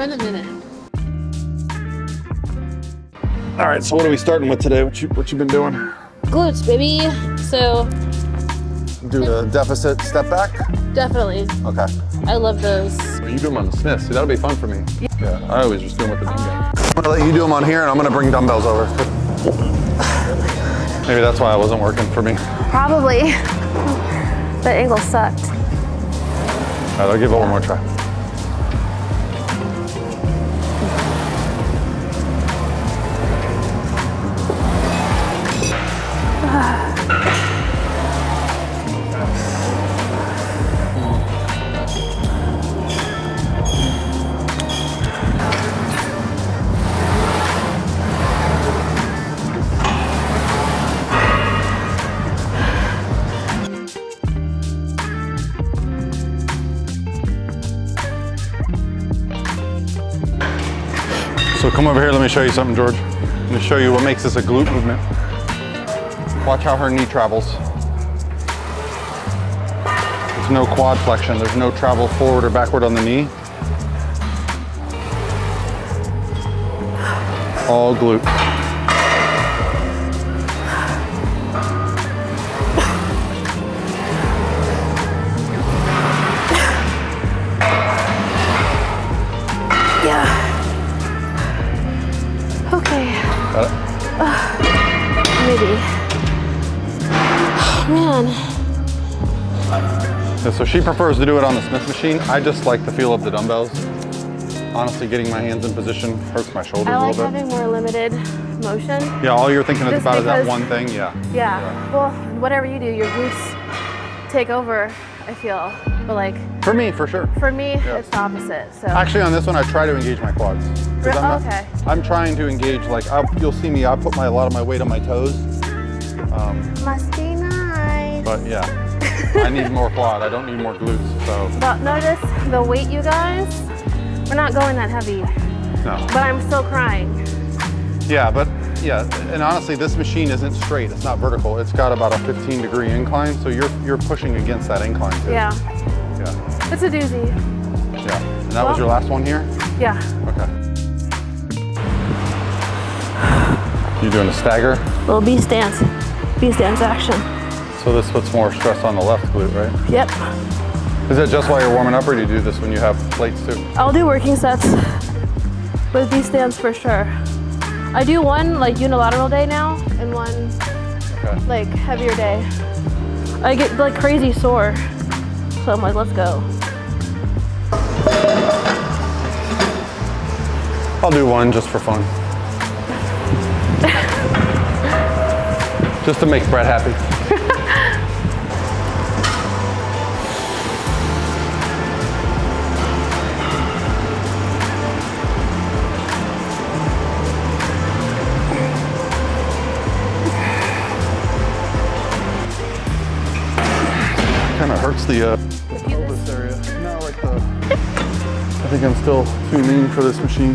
been a minute. All right, so what are we starting with today? What you been doing? Glutes, baby. So Do the deficit step back? definitely. Okay. I love those. Well, you do them on the Smiths. See, that'll be fun for me. Yeah, I always just do them with the bean gun. I'm gonna let you do them on here, and I'm gonna bring dumbbells over. Maybe that's why it wasn't working for me. Probably. That angle sucked. All right, I'll give it one more try. So come over here, let me show you something, George. Let me show you what makes this a glute movement. Watch how her knee travels. There's no quad flexion. There's no travel forward or backward on the knee. All glute. Yeah. Okay. Got it? Maybe. Man. Yeah, so she prefers to do it on the Smith machine. I just like the feel of the dumbbells. Honestly, getting my hands in position hurts my shoulders I like a little bit. having more limited motion. Yeah, all you're thinking Just about is that because- one thing, yeah. Yeah. Well, whatever you do, your glutes take over, I feel. But like, For me, for sure. for me, Yeah. it's the opposite. So. Actually, on this one, I try to engage my quads. 'Cause Okay. I'm trying to engage, like, you'll see me, I put a lot of my weight on my toes. Must be nice. But yeah, I need more quad. I don't need more glutes, so But notice the weight, you guys. We're not going that heavy, no. but I'm still crying. Yeah, but yeah, and honestly, this machine isn't straight. It's not vertical. It's got about a 15-degree incline, so you're pushing against that incline too. Yeah. Yeah. It's a doozy. Yeah. And that was your last one here? Yeah. Okay. You doing a stagger? Little B stance. B stance action. So this puts more stress on the left glute, right? Yep. Is that just while you're warming up, or do you do this when you have plates too? I'll do working sets with B stance for sure. I do one like unilateral day now and one like heavier day. I get like crazy sore. So I'm like, let's go. I'll do one just for fun. Just to make Brett happy. Kind of hurts the pelvis area. No, like I think I'm still too lean for this machine.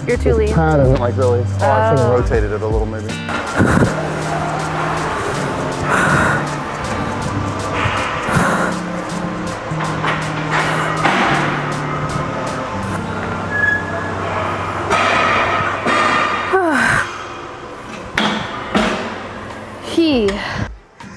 You're too lean. Pad isn't like really. Oh, I should have rotated it a little maybe.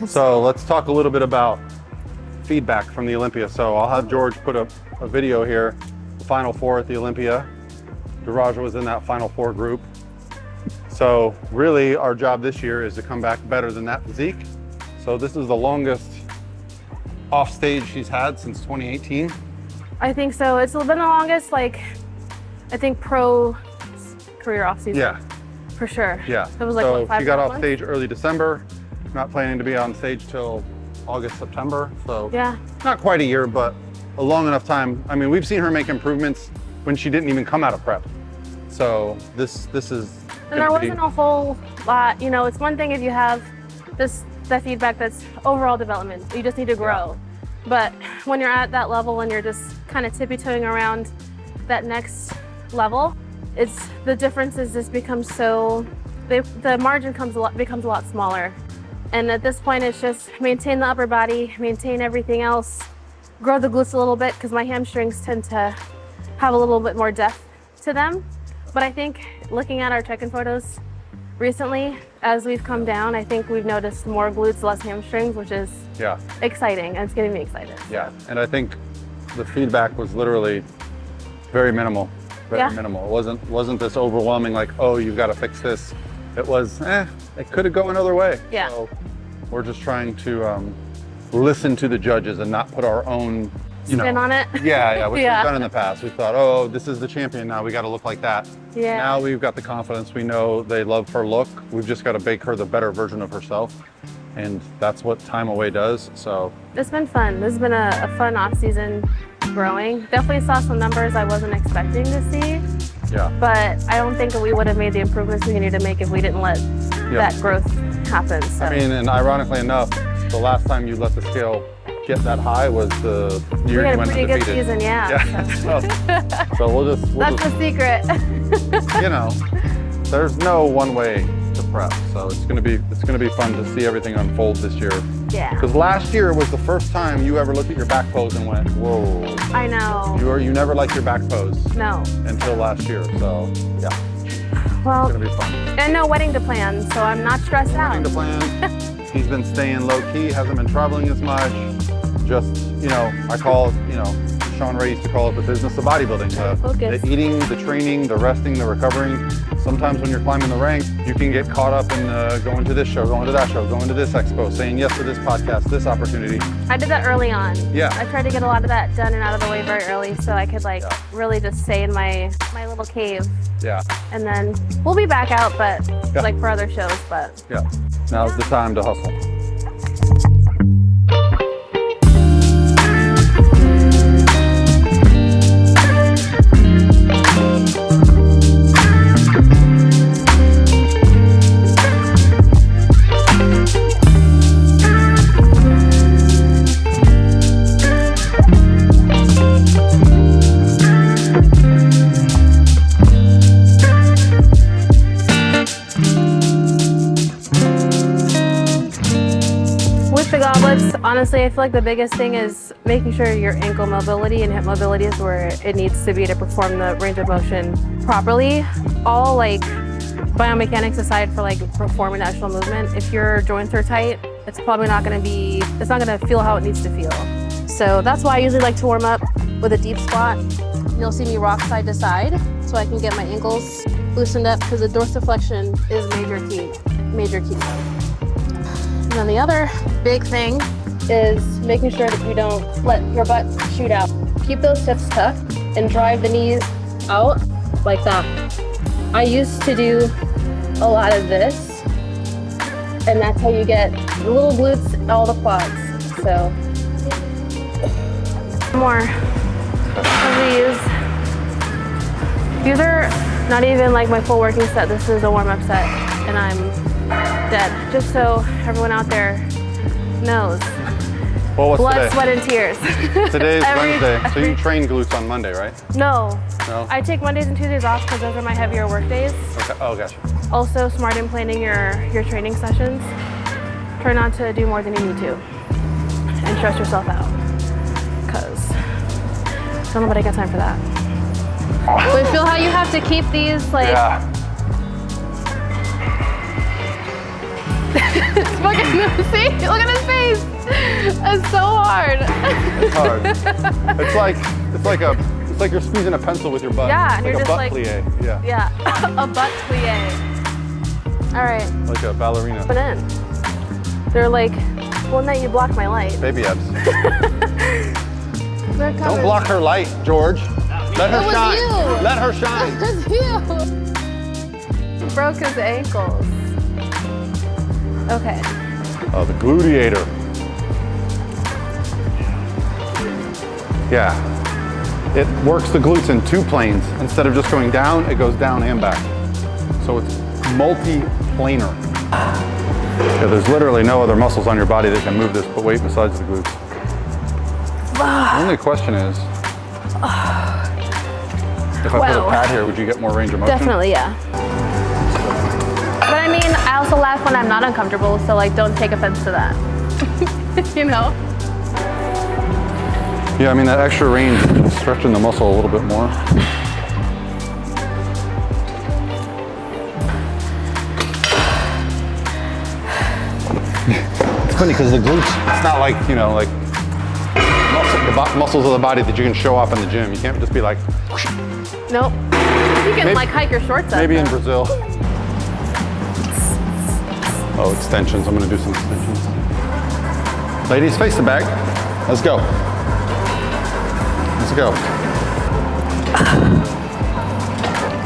So let's talk a little bit about feedback from the Olympia. So I'll have George put a video here, the Final Four at the Olympia. Daraja was in that Final Four group. So really our job this year is to come back better than that physique. So this is the longest off stage she's had since 2018. I think so. It's been the longest, like, I think pro career off season. Yeah. For sure. Yeah. It was like, so what, 5 she got off months? stage early December. Not planning to be on stage till August, September. So yeah, not quite a year, but a long enough time. I mean, we've seen her make improvements when she didn't even come out of prep. So this is. And there wasn't a whole lot, you know, it's one thing if you have that feedback that's overall development, you just need to grow. Yeah. But when you're at that level and you're just kind of tippy-toeing around that next level, the differences just become so, the margin becomes a lot smaller. And at this point, it's just maintain the upper body, maintain everything else, grow the glutes a little bit, because my hamstrings tend to have a little bit more depth to them. But I think looking at our check-in photos recently, as we've come down, I think we've noticed more glutes, less hamstrings, which is exciting, and it's getting me excited. Yeah, and I think the feedback was literally very minimal, very minimal. It wasn't this overwhelming, like, oh, you've got to fix this. It was, it could have gone another way. Yeah. So we're just trying to listen to the judges and not put our own spin on it. Which we've done in the past. We thought, oh, this is the champion now, we got to look like that. Yeah. Now we've got the confidence, we know they love her look. We've just got to make her the better version of herself. And that's what time away does, so. It's been fun. This has been a fun off season growing. Definitely saw some numbers I wasn't expecting to see. Yeah. But I don't think we would have made the improvements we needed to make if we didn't let that growth happen. So. I mean, and ironically enough, the last time you let the scale get that high was the year you went undefeated. We had a pretty good season, yeah. So we'll just that's the secret. There's no one way to prep, so it's gonna be fun to see everything unfold this year. Yeah. Because last year was the first time you ever looked at your back pose and went, whoa. I know. You never liked your back pose. No. Until last year, so yeah. Well, it's gonna be fun. And no wedding to plan, so I'm not stressed out. Wedding to plan. He's been staying low key, hasn't been traveling as much. Just, I call it, Sean Ray used to call it the business of bodybuilding. The eating, the training, the resting, the recovering. Sometimes when you're climbing the rank, you can get caught up in going to this show, going to that show, going to this expo, saying yes to this podcast, this opportunity. I did that early on. Yeah. I tried to get a lot of that done and out of the way very early so I could really just stay in my little cave. Yeah. And then we'll be back out, but for other shows, but. Yeah. Now's the time to hustle. Honestly, I feel like the biggest thing is making sure your ankle mobility and hip mobility is where it needs to be to perform the range of motion properly. All biomechanics aside for performing actual movement, if your joints are tight, it's probably not going to feel how it needs to feel. So that's why I usually like to warm up with a deep squat. You'll see me rock side to side so I can get my ankles loosened up because the dorsiflexion is major key. And then the other big thing is making sure that you don't let your butt shoot out. Keep those hips tucked and drive the knees out like that. I used to do a lot of this, and that's how you get the little glutes and all the quads. So, more of these. These are not even my full working set. This is a warm-up set, and I'm dead. Just so everyone out there knows. Well, what's blood, today? sweat, and tears. Today's Wednesday, so you train glutes on Monday, right? No. No? I take Mondays and Tuesdays off because those are my heavier work days. Okay. Oh, gotcha. Also, smart in planning your training sessions. Try not to do more than you need to and stress yourself out because don't nobody got time for that. But feel how you have to keep these It's fucking, see? Look at his face. It's so hard. It's hard. It's like you're squeezing a pencil with your butt. Yeah, it's you're like just a butt plie. Yeah. Yeah, a butt plie. All right. Like a ballerina. Put in. They're well, now you blocked my light. Baby abs. Don't block her light, George. Let her shine. You. Let her shine. It was you. He broke his ankles. Okay. Oh, the Gluteator. Yeah. It works the glutes in two planes. Instead of just going down, it goes down and back. So it's multi-planar. Yeah, there's literally no other muscles on your body that can move this weight besides the glutes. The only question is, if I put a pad here, would you get more range of motion? Definitely, yeah. But I mean, I also laugh when I'm not uncomfortable, so don't take offense to that. You know? Yeah, I mean, that extra range is stretching the muscle a little bit more. funny because the glutes, it's not like, you know, like muscles of the body that you can show off in the gym. You can't just be like, whoosh. Nope. You can like hike your shorts up. Maybe though. in Brazil. Oh, extensions. I'm gonna do some extensions. Ladies, face the bag. Let's go. Let's go.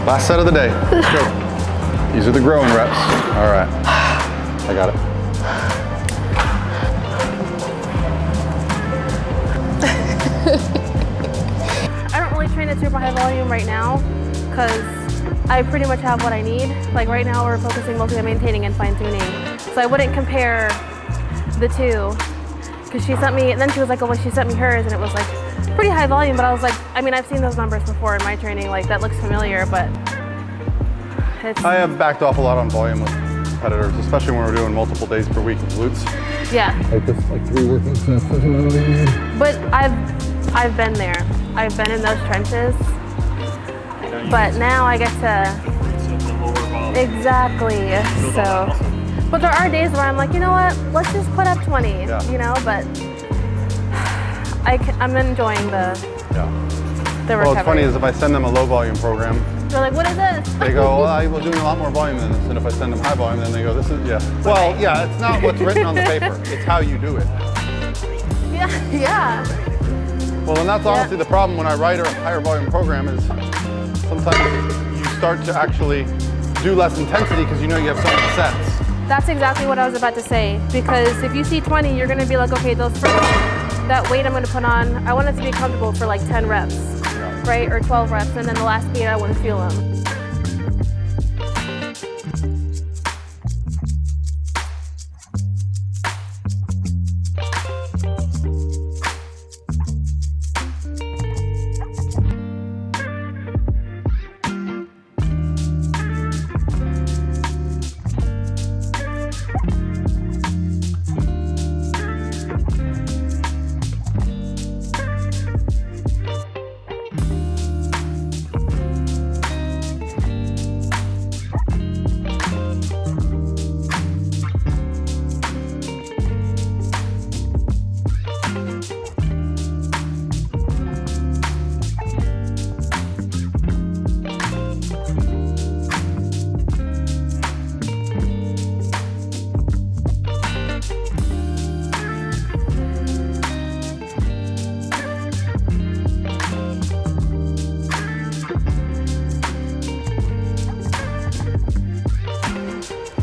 Last set of the day. Let's go. These are the growing reps. All right. I got it. I don't really train at super high volume right now because I pretty much have what I need. Like right now we're focusing mostly on maintaining and fine tuning. So I wouldn't compare the two because she sent me, and then she was like, oh, well, she sent me hers and it was like pretty high volume, but I was like, I mean, I've seen those numbers before in my training, like that looks familiar, but it's... I have backed off a lot on volume with competitors, especially when we're doing multiple days per week of glutes. Yeah. Like just like 3 working sets. But I've been there. I've been in those trenches. But now I get to... Exactly. So, but there are days where I'm like, you know what? Let's just put up 20. Yeah. You know, but I'm enjoying the recovery. Well, what's funny is if I send them a low volume program, they're like, what is this? they go, well, I was doing a lot more volume than this. And if I send them high volume, then they go, this is, Well, yeah, it's not what's written on the paper. It's how you do it. Yeah. Well, and that's honestly the problem when I write a higher volume program is sometimes you start to actually do less intensity because you know you have so many sets. That's exactly what I was about to say. Because if you see 20, you're gonna be like, okay, those first, that weight I'm gonna put on, I want it to be comfortable for like 10 reps, right? Or 12 reps, and then the last 8, I wouldn't feel them.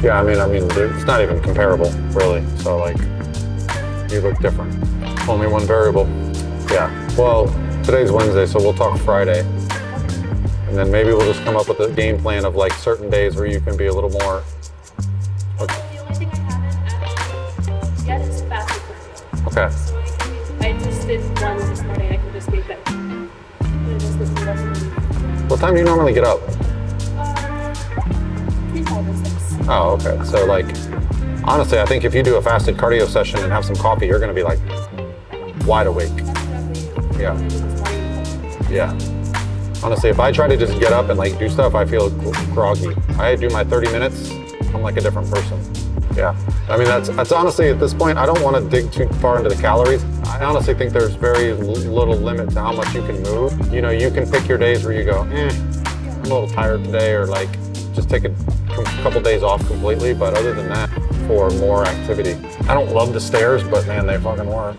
Yeah, I mean, it's not even comparable, really. So, like, you look different. Only one variable. Yeah. Well, today's Wednesday, so we'll talk Friday. And then maybe we'll just come up with a game plan of, like, certain days where you can be a little more... The only thing I haven't added yet is fasted cardio. Okay. So I just did one this morning. I can just make that. What time do you normally get up? 3, 5, or 6. Oh, okay. So, like, honestly, I think if you do a fasted cardio session and have some coffee, you're going to be, like, wide awake. Yeah. Yeah. Honestly, if I try to just get up and, like, do stuff, I feel groggy. I do my 30 minutes, I'm like a different person. Yeah. I mean, that's honestly, at this point, I don't want to dig too far into the calories. I honestly think there's very little limit to how much you can move. You know, you can pick your days where you go, I'm a little tired today, or, like, just take a couple days off completely, but other than that, for more activity. I don't love the stairs, but man, they fucking work.